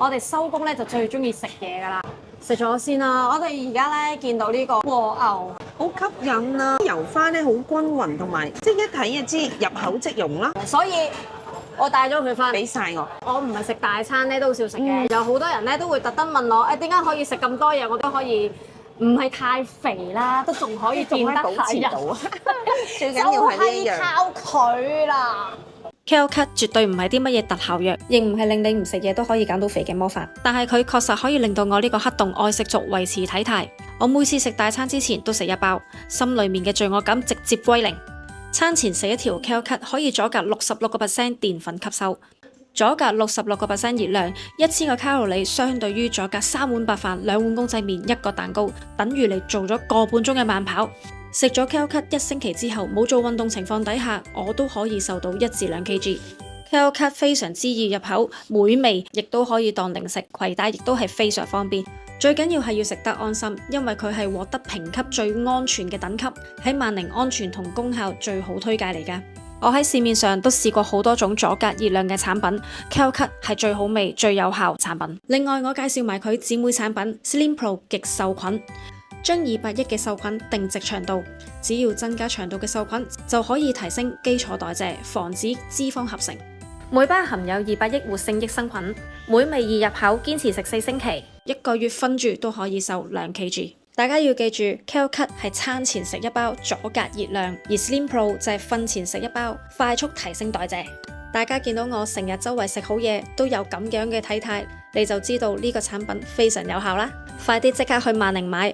我哋收工咧就最中意食嘢噶啦，食咗先啦。我哋而家咧見到呢個和牛，好吸引啊！油花咧好均勻，同埋即係一睇就知入口即溶啦。所以我帶咗佢翻嚟。俾晒我，我唔係食大餐咧都好少食嘅，有好多人咧都會特登問我，點解可以食咁多嘢？我都可以唔係太肥啦，都仲可以見得保持到啊！最緊就要係呢一係樣。靠佢啦。Kale Cut 絕對唔係啲乜嘢特效藥，亦唔係令你唔食嘢都可以減到肥嘅魔法。但係佢確實可以令到我呢個黑洞愛食族維持體態。我每次食大餐之前都食一包，心裏面嘅罪惡感直接歸零。餐前食一條 Kale Cut 可以阻隔66% 澱粉吸收，阻隔66% 熱量，1000個卡路里相對於阻隔3碗白飯、2碗公仔麵、1個蛋糕，等於你做咗個半鐘嘅慢跑。食咗 Kale Cut 1星期之後，冇做運動情況底下，我都可以瘦到1至2 kg。Kale Cut 非常之易入口，美味，亦都可以當零食，攜帶亦都係非常方便。最緊要係要食得安心，因為佢係獲得評級最安全嘅等級，喺萬寧安全同功效最好推介嚟㗎。我喺市面上都試過好多種阻隔熱量嘅產品 ，Kale Cut 係最好味、最有效產品。另外，我介紹埋佢姊妹產品 Slim Pro 極瘦菌。將200億嘅瘦菌定直腸道，只要增加腸道嘅瘦菌，就可以提升基礎代謝，防止脂肪合成。每包含有200億活性益生菌，美味易入口，堅持食4星期，1個月分住都可以瘦2 kg。大家要記住 ，Kale Cut 係餐前食一包，阻隔熱量；而 Slim Pro 就係瞓前食一包，快速提升代謝。大家見到我成日周圍食好嘢，都有咁樣嘅體態，你就知道呢個產品非常有效啦！快啲即刻去萬寧買，